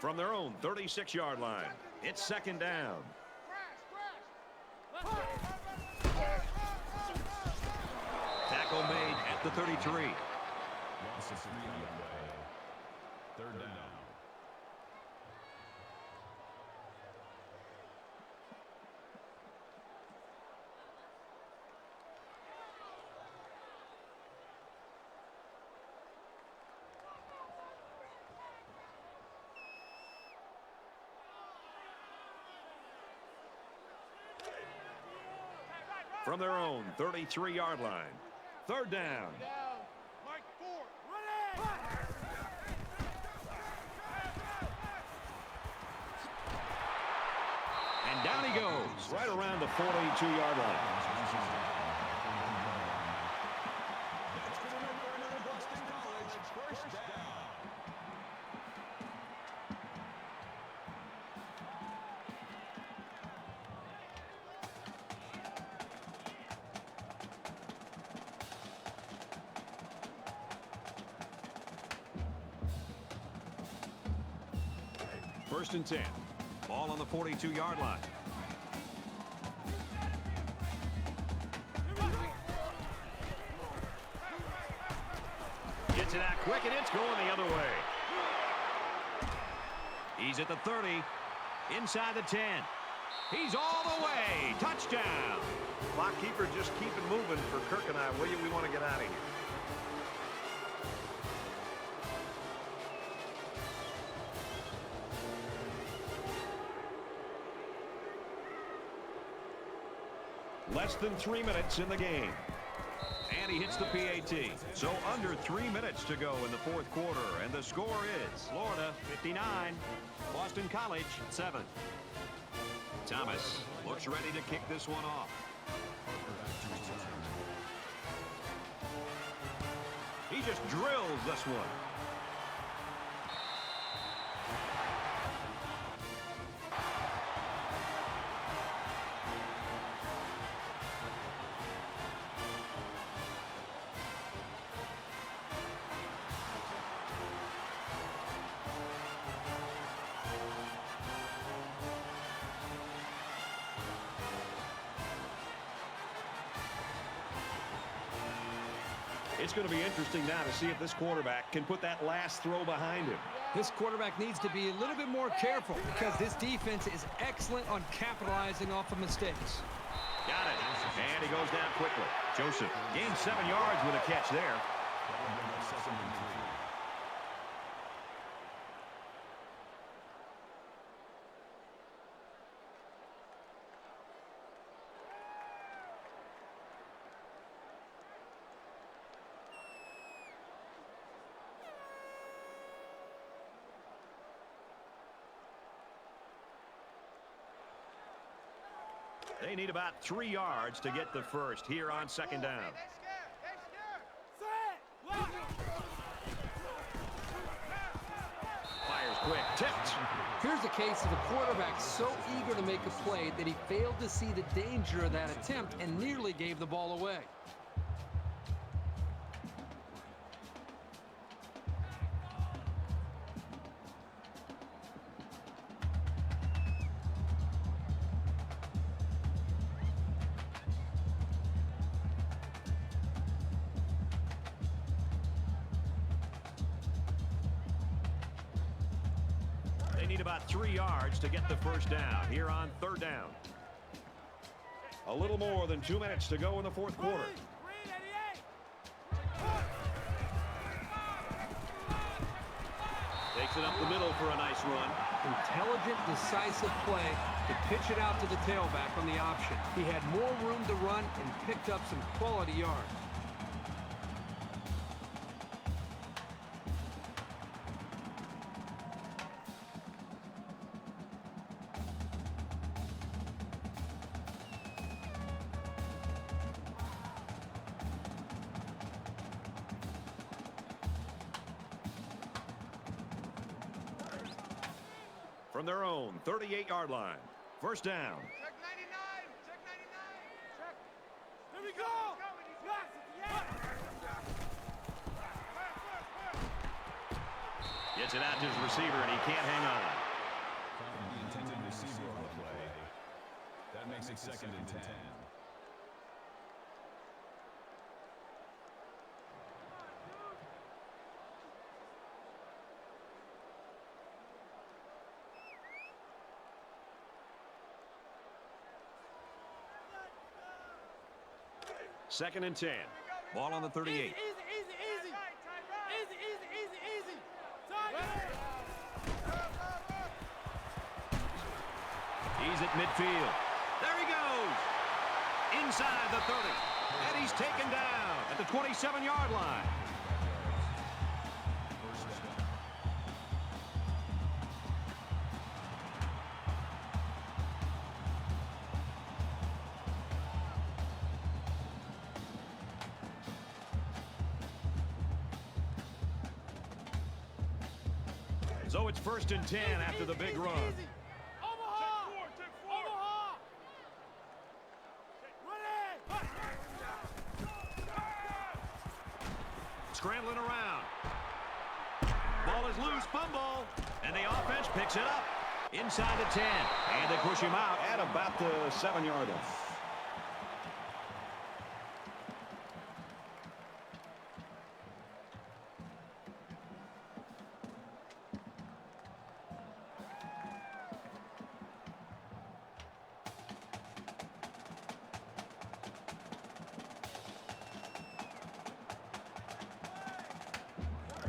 From their own 36-yard line, it's second down. Tackle made at the 33. Loss of 3 on the way. Third down. From their own 33-yard line, third down. Mike 4. Run it! And down he goes, right around the 42-yard line. That's going to make for another Boston College first down. First and 10. Ball on the 42-yard line. Gets it out quick, and it's going the other way. He's at the 30. Inside the 10. He's all the way. Touchdown. Clock keeper just keep it moving for Kirk and I, will you? We want to get out of here. Less than 3 minutes in the game. And he hits the PAT. So under 3 minutes to go in the fourth quarter. And the score is Florida 59, Boston College 7. Thomas looks ready to kick this one off. He just drills this one. It's going to be interesting now to see if this quarterback can put that last throw behind him. This quarterback needs to be a little bit more careful because this defense is excellent on capitalizing off of mistakes. Got it. And he goes down quickly. Joseph gained 7 yards with a catch there. They need about 3 yards to get the first here on second down. Fires quick, tipped. Here's a case of a quarterback so eager to make a play that he failed to see the danger of that attempt and nearly gave the ball away. They need about 3 yards to get the first down here on third down. A little more than 2 minutes to go in the fourth quarter. Takes it up the middle for a nice run. Intelligent, decisive play to pitch it out to the tailback on the option. He had more room to run and picked up some quality yards. From their own 38-yard line. First down. Check 99. Check 99. Check. Here we go. Gets it out to his receiver, and he can't hang on. Found the intended receiver on the play. That makes it 2nd and 10. Second and 10. Ball on the 38. Easy, easy, easy. Easy, easy, easy, easy. He's at midfield. There he goes. Inside the 30. And he's taken down at the 27-yard line. So it's 1st and 10 after the big run. Omaha! Omaha! Scrambling around. Ball is loose, fumble, and the offense picks it up inside the 10. And they push him out at about the 7-yard line.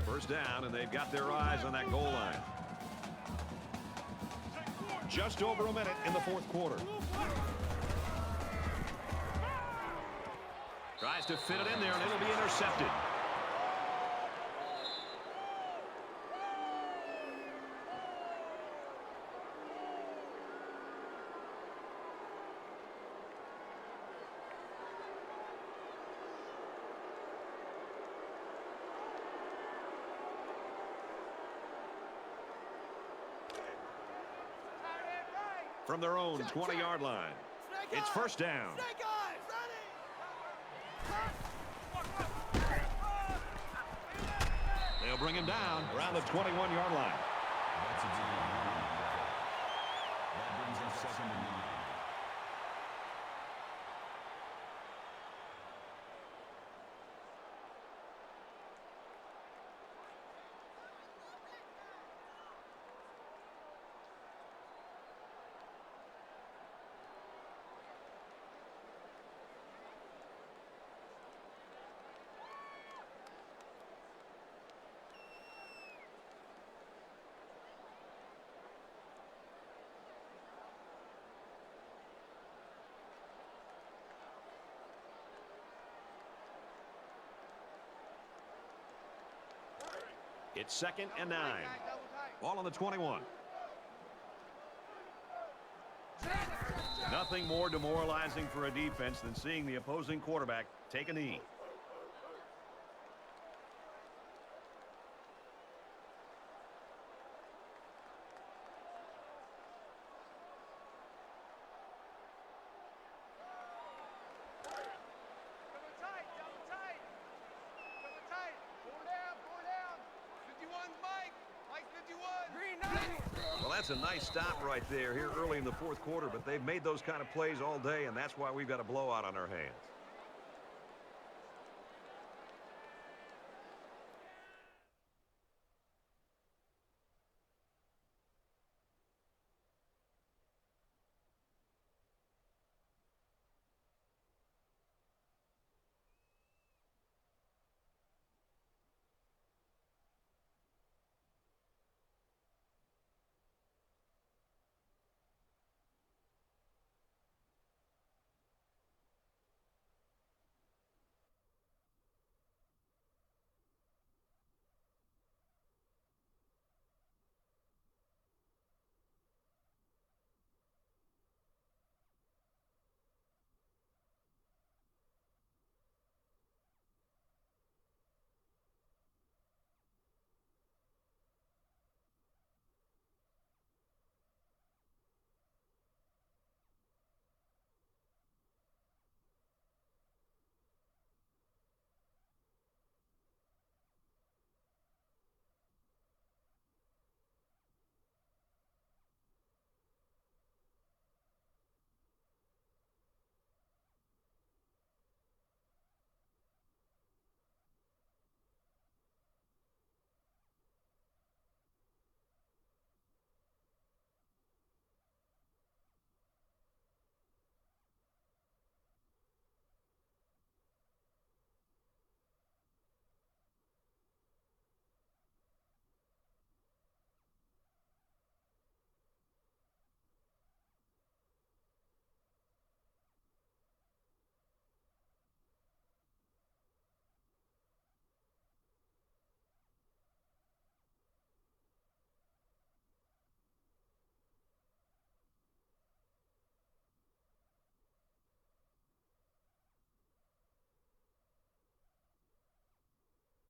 First down, and they've got their eyes on that goal line. Just over a minute in the 4th quarter. Tries to fit it in there, and it'll be intercepted. From their own 20-yard line. It's first down. They'll bring him down around the 21-yard line. That's a D. That brings us 2nd and 9. It's 2nd and 9. Ball on the 21. Nothing more demoralizing for a defense than seeing the opposing quarterback take a knee. Well, that's a nice stop right there here early in the 4th quarter, but they've made those kind of plays all day, and that's why we've got a blowout on our hands.